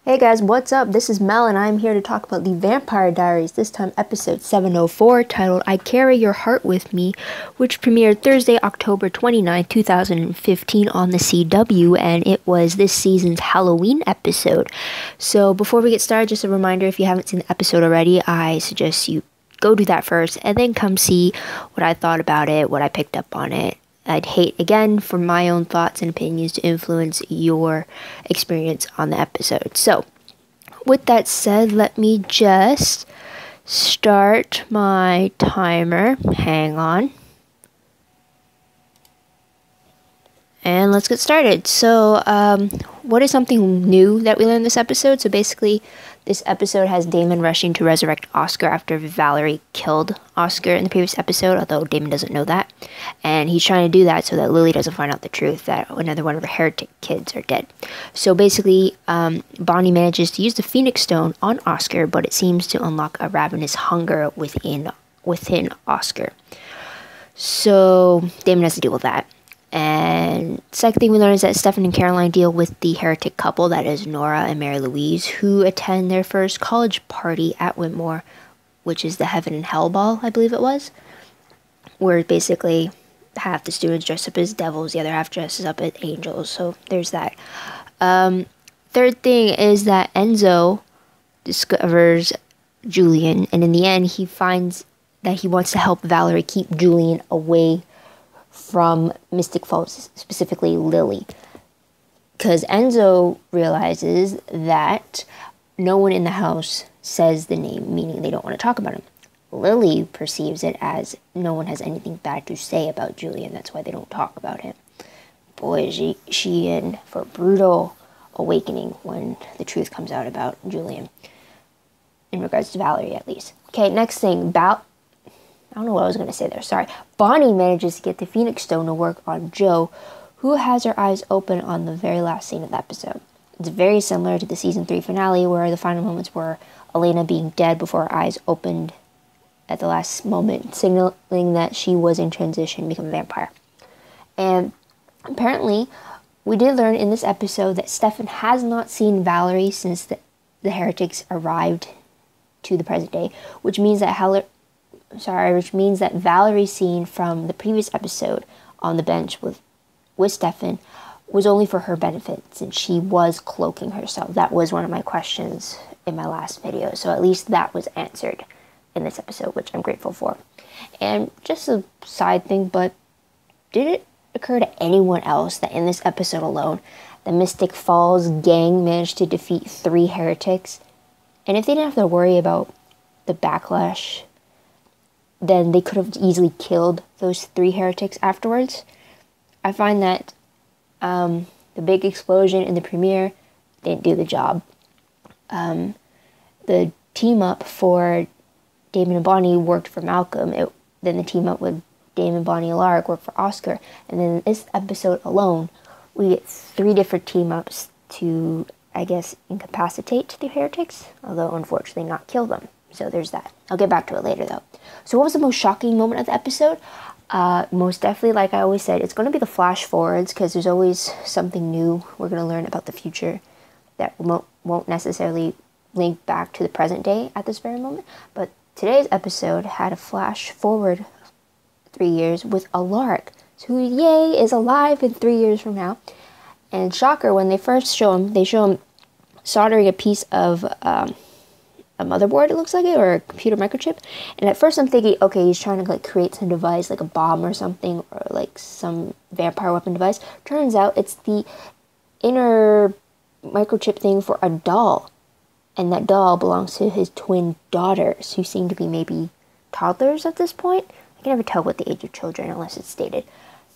Hey guys, what's up? This is Mel and I'm here to talk about the Vampire Diaries, this time episode 704, titled I Carry Your Heart With Me, which premiered Thursday, October 29, 2015 on the CW, and it was this season's Halloween episode. So before we get started, just a reminder, if you haven't seen the episode already, I suggest you go do that first and then come see what I thought about it, what I picked up on it. I'd hate, again, for my own thoughts and opinions to influence your experience on the episode. So, with that said, let me just start my timer. Hang on. And let's get started. So, what is something new that we learned this episode? So basically, this episode has Damon rushing to resurrect Oscar after Valerie killed Oscar in the previous episode, although Damon doesn't know that. And he's trying to do that so that Lily doesn't find out the truth that another one of her heretic kids are dead. So basically, Bonnie manages to use the Phoenix Stone on Oscar, but it seems to unlock a ravenous hunger within Oscar. So Damon has to deal with that. And second thing we learn is that Stefan and Caroline deal with the heretic couple, that is Nora and Mary Louise, who attend their first college party at Whitmore, which is the Heaven and Hell Ball, I believe it was, where basically half the students dress up as devils, the other half dresses up as angels, so there's that. Third thing is that Enzo discovers Julian, and in the end he finds that he wants to help Valerie keep Julian away from Mystic Falls, specifically Lily, because Enzo realizes that no one in the house says the name, meaning they don't want to talk about him. Lily perceives it as no one has anything bad to say about Julian, that's why they don't talk about him. Boy, is she in for a brutal awakening when the truth comes out about Julian, in regards to Valerie at least. Okay, next thing, I don't know what I was going to say there, sorry. Bonnie manages to get the Phoenix Stone to work on Jo, who has her eyes open on the very last scene of the episode. It's very similar to the season 3 finale, where the final moments were Elena being dead before her eyes opened at the last moment, signaling that she was in transition to become a vampire. And apparently, we did learn in this episode that Stefan has not seen Valerie since the heretics arrived to the present day, which means that Valerie's scene from the previous episode on the bench with Stefan was only for her benefit, since she was cloaking herself. That was one of my questions in my last video, so at least that was answered in this episode, which I'm grateful for. And just a side thing, but did it occur to anyone else that in this episode alone, the Mystic Falls gang managed to defeat 3 heretics? And if they didn't have to worry about the backlash, then they could have easily killed those 3 heretics afterwards. I find that the big explosion in the premiere didn't do the job. The team up for Damon and Bonnie worked for Malcolm. Then the team up with Damon, Bonnie, and Alaric worked for Oscar. And then in this episode alone, we get 3 different team ups to, I guess, incapacitate the heretics, although unfortunately not kill them. So there's that. I'll get back to it later, though. So what was the most shocking moment of the episode? Most definitely, like I always said, it's going to be the flash forwards, because there's always something new we're going to learn about the future that won't necessarily link back to the present day at this very moment. But today's episode had a flash forward 3 years with Alaric, who, yay, is alive in 3 years from now. And shocker, when they first show him, they show him soldering a piece of a motherboard, it looks like it, or a computer microchip. And at first I'm thinking, okay, he's trying to like create some device, like a bomb or something, or like some vampire weapon device. Turns out it's the inner microchip thing for a doll. And that doll belongs to his twin daughters, who seem to be maybe toddlers at this point. I can never tell what the age of children unless it's stated.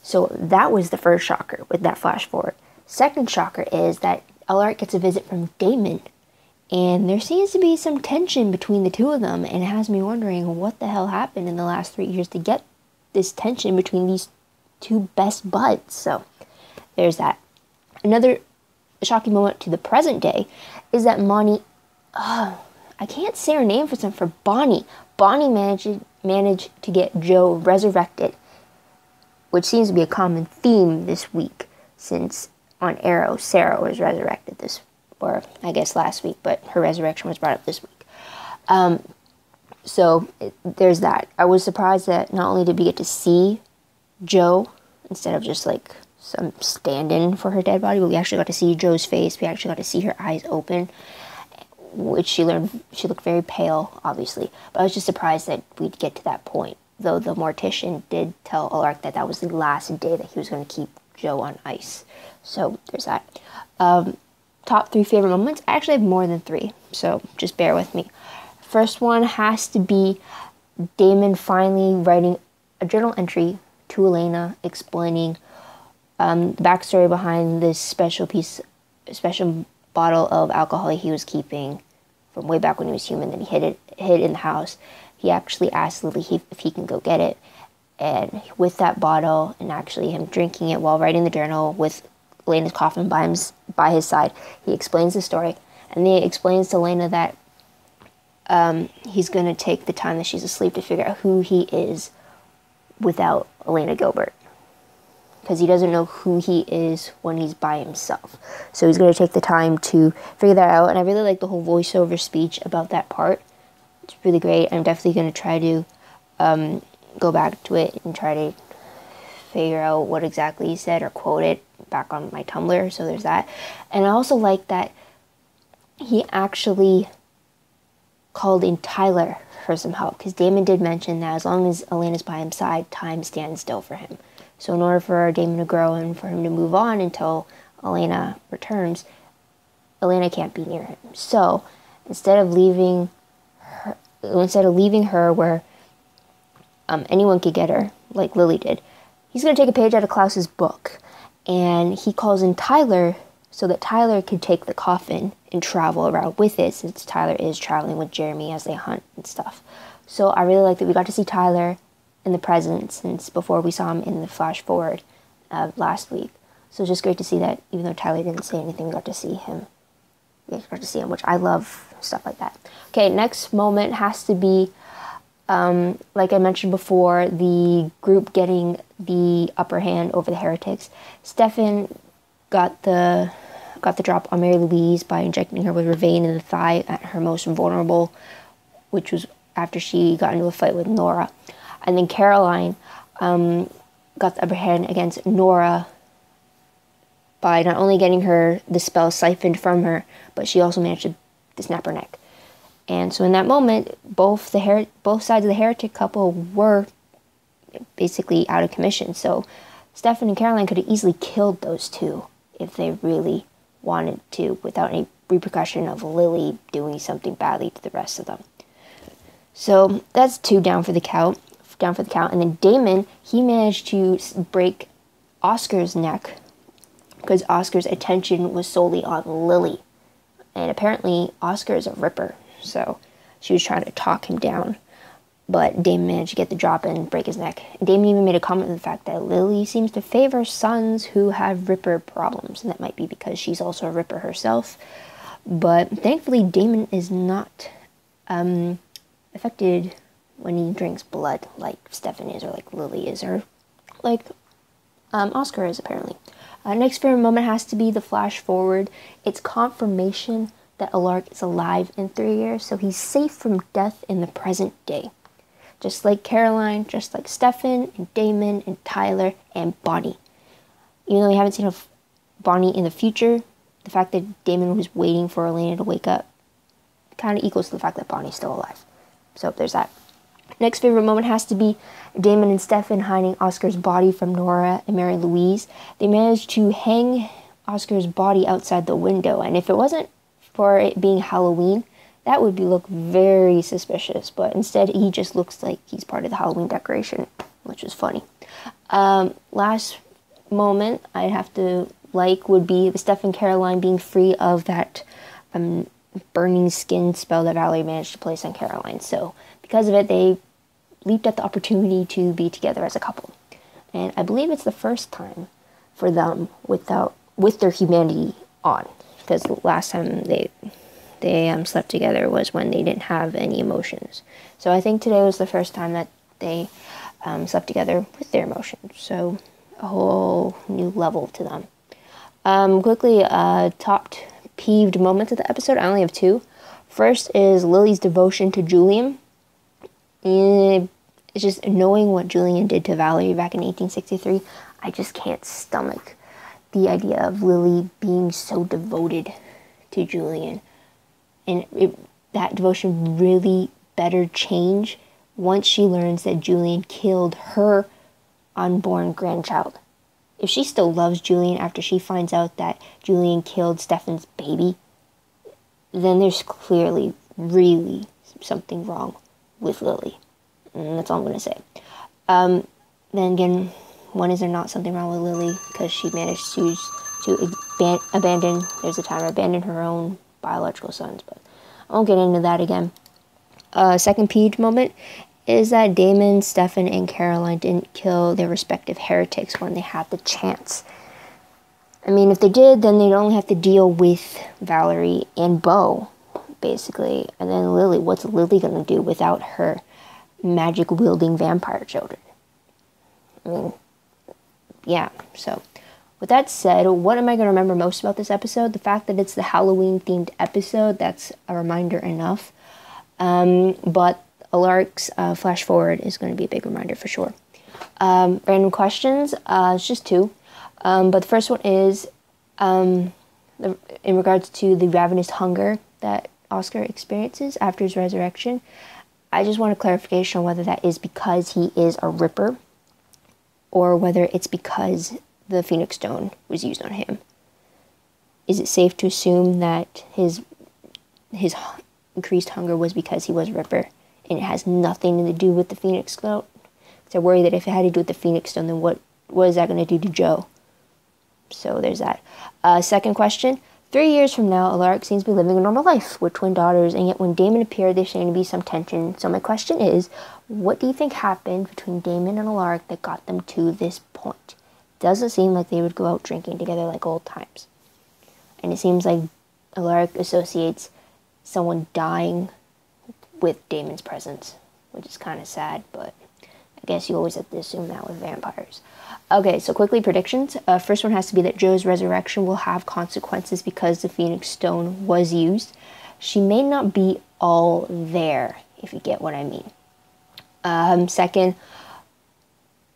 So that was the first shocker with that flash forward. Second shocker is that Alaric gets a visit from Damon. And there seems to be some tension between the two of them, and it has me wondering what the hell happened in the last 3 years to get this tension between these 2 best buds. So there's that. Another shocking moment to the present day is that I can't say her name for Bonnie. Bonnie managed to get Jo resurrected, which seems to be a common theme this week, since on Arrow, Sarah was resurrected this or I guess last week, but her resurrection was brought up this week. So there's that. I was surprised that not only did we get to see Jo instead of just like some stand-in for her dead body, but we actually got to see Jo's face. We actually got to see her eyes open, which she looked very pale, obviously. But I was just surprised that we'd get to that point, though the mortician did tell Alark that that was the last day that he was going to keep Jo on ice. So there's that. Top 3 favorite moments. I actually have more than 3, so just bear with me. First one has to be Damon finally writing a journal entry to Elena explaining the backstory behind this special bottle of alcohol he was keeping from way back when he was human that he hid in the house. He actually asked Lily if he can go get it, and with that bottle and actually him drinking it while writing the journal with Elena's coffin by his side, he explains the story, and then he explains to Elena that he's going to take the time that she's asleep to figure out who he is without Elena Gilbert, because he doesn't know who he is when he's by himself. So he's going to take the time to figure that out, and I really like the whole voiceover speech about that part. It's really great. I'm definitely going to try to go back to it and try to figure out what exactly he said or quote it back on my Tumblr, so there's that. And I also like that he actually called in Tyler for some help, because Damon did mention that as long as Elena's by his side, time stands still for him. So in order for Damon to grow and for him to move on until Elena returns, Elena can't be near him. So instead of leaving her where anyone could get her, like Lily did, he's going to take a page out of Klaus's book, and he calls in Tyler so that Tyler could take the coffin and travel around with it, since Tyler is traveling with Jeremy as they hunt and stuff. So I really like that we got to see Tyler in the present, since before we saw him in the flash forward last week. So it's just great to see that even though Tyler didn't say anything, we got to see him. Which I love stuff like that. Okay, next moment has to be, like I mentioned before, the group getting the upper hand over the heretics. Stefan got the drop on Mary Louise by injecting her with Ravane in the thigh at her most vulnerable, which was after she got into a fight with Nora. And then Caroline got the upper hand against Nora by not only getting her the spell siphoned from her, but she also managed to snap her neck. And so in that moment, both sides of the heretic couple were basically out of commission. So Stefan and Caroline could have easily killed those two if they really wanted to, without any repercussion of Lily doing something badly to the rest of them. So that's 2 down for the count. And then Damon, he managed to break Oscar's neck because Oscar's attention was solely on Lily. And apparently Oscar is a ripper, so she was trying to talk him down. But Damon managed to get the drop and break his neck. And Damon even made a comment on the fact that Lily seems to favor sons who have ripper problems. And that might be because she's also a ripper herself. But thankfully, Damon is not affected when he drinks blood like Stefan is, or like Lily is, or like Oscar is, apparently. Next favorite moment has to be the flash forward. It's confirmation that Alark is alive in 3 years, so he's safe from death in the present day. Just like Caroline, just like Stefan, and Damon, and Tyler, and Bonnie. Even though we haven't seen Bonnie in the future, the fact that Damon was waiting for Elena to wake up kind of equals to the fact that Bonnie's still alive. So there's that. Next favorite moment has to be Damon and Stefan hiding Oscar's body from Nora and Mary Louise. They managed to hang Oscar's body outside the window, and if it wasn't for it being Halloween, that would look very suspicious, but instead he just looks like he's part of the Halloween decoration, which is funny. Last moment I'd have to like would be the Stefan and Caroline being free of that burning skin spell that Valerie managed to place on Caroline. So because of it, they leaped at the opportunity to be together as a couple. And I believe it's the first time for them with their humanity on, because the last time they slept together was when they didn't have any emotions. So I think today was the first time that they slept together with their emotions. So a whole new level to them. Quickly, top peeved moments of the episode. I only have two. First is Lily's devotion to Julian. And it's just knowing what Julian did to Valerie back in 1863. I just can't stomach the idea of Lily being so devoted to Julian. And that devotion really better change once she learns that Julian killed her unborn grandchild. If she still loves Julian after she finds out that Julian killed Stefan's baby, then there's clearly really something wrong with Lily. And that's all I'm going to say. Then again, when is there not something wrong with Lily? Because she managed to abandon her own biological sons. But I won't get into that again. Second peeved moment is that Damon, Stefan, and Caroline didn't kill their respective heretics when they had the chance. I mean, if they did, then they'd only have to deal with Valerie and Beau, basically. And then Lily, what's Lily going to do without her magic-wielding vampire children? I mean, yeah, so with that said, what am I going to remember most about this episode? The fact that it's the Halloween-themed episode, that's a reminder enough. But Alaric's flash forward is going to be a big reminder for sure. Random questions, it's just two. But the first one is in regards to the ravenous hunger that Oscar experiences after his resurrection. I just want a clarification on whether that is because he is a Ripper or whether it's because the Phoenix Stone was used on him. Is it safe to assume that his increased hunger was because he was Ripper and it has nothing to do with the Phoenix Stone? Because I worry that if it had to do with the Phoenix Stone, then what is that going to do to Joe? So there's that. Second question. 3 years from now, Alaric seems to be living a normal life with twin daughters, and yet when Damon appeared, there seemed to be some tension. So my question is, what do you think happened between Damon and Alaric that got them to this point? Doesn't seem like they would go out drinking together like old times. And it seems like Alaric associates someone dying with Damon's presence, which is kind of sad, but I guess you always have to assume that with vampires. Okay, so quickly predictions. First one has to be that Joe's resurrection will have consequences because the Phoenix Stone was used. She may not be all there, if you get what I mean. Second,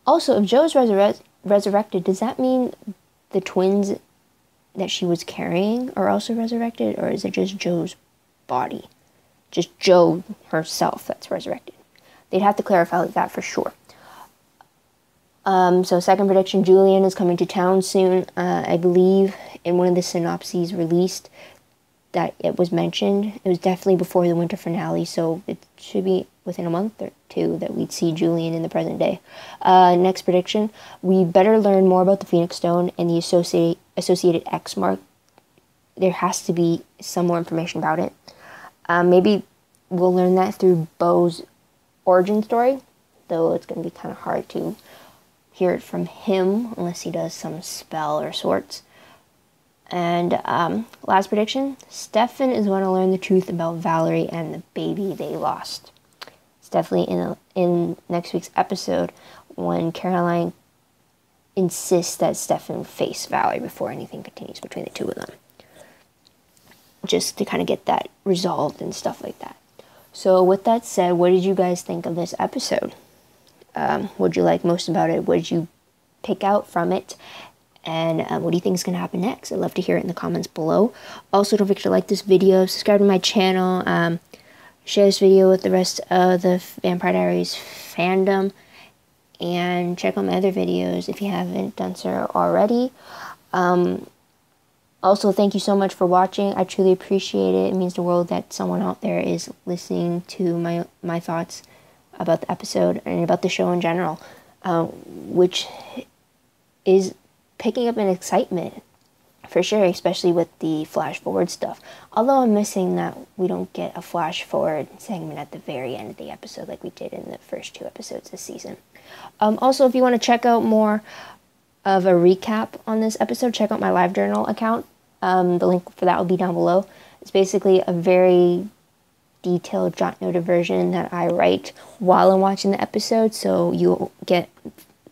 also, if Joe's resurrected, does that mean the twins that she was carrying are also resurrected, or is it just Joe's body? Just Joe herself that's resurrected. They'd have to clarify that for sure. So second prediction, Julian is coming to town soon. I believe in one of the synopses released that it was mentioned. It was definitely before the winter finale, so it should be within a month or two that we'd see Julian in the present day. Next prediction, we better learn more about the Phoenix Stone and the associated X mark. There has to be some more information about it. Maybe we'll learn that through Beau's origin story, though it's going to be kind of hard to hear it from him unless he does some spell or sorts. And last prediction, Stefan is going to learn the truth about Valerie and the baby they lost. It's definitely in next week's episode when Caroline insists that Stefan face Valerie before anything continues between the two of them, just to kind of get that resolved and stuff like that. So with that said, what did you guys think of this episode? What did you like most about it? What did you pick out from it? And what do you think is going to happen next? I'd love to hear it in the comments below. Also, don't forget to like this video, subscribe to my channel, share this video with the rest of the Vampire Diaries fandom, and check out my other videos if you haven't done so already. Also, thank you so much for watching. I truly appreciate it. It means the world that someone out there is listening to my thoughts about the episode and about the show in general, which is picking up an excitement for sure, especially with the flash forward stuff. Although I'm missing that we don't get a flash forward segment at the very end of the episode like we did in the first 2 episodes this season. Also, if you want to check out more of a recap on this episode, check out my live journal account. The link for that will be down below. It's basically a very detailed jot noted version that I write while I'm watching the episode, so you'll get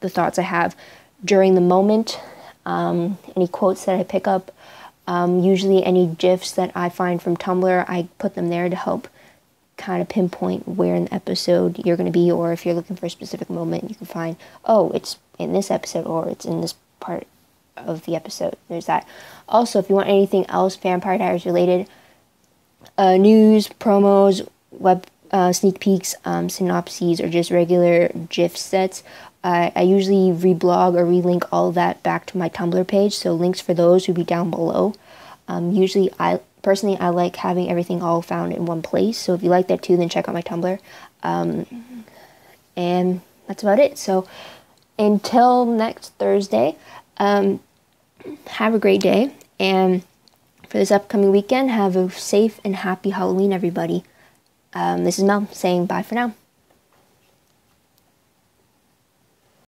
the thoughts I have during the moment, any quotes that I pick up, Usually any GIFs that I find from Tumblr, I put them there to help kind of pinpoint where in the episode you're going to be, or if you're looking for a specific moment, you can find, oh, it's in this episode, or it's in this part of the episode. There's that. Also, if you want anything else Vampire Diaries related, news, promos, web sneak peeks, synopses, or just regular GIF sets, I usually reblog or relink all of that back to my Tumblr page, so links for those will be down below. Usually, I like having everything all found in one place, so if you like that too, then check out my Tumblr. And that's about it. So until next Thursday, have a great day, and for this upcoming weekend, have a safe and happy Halloween, everybody. This is Mel saying bye for now.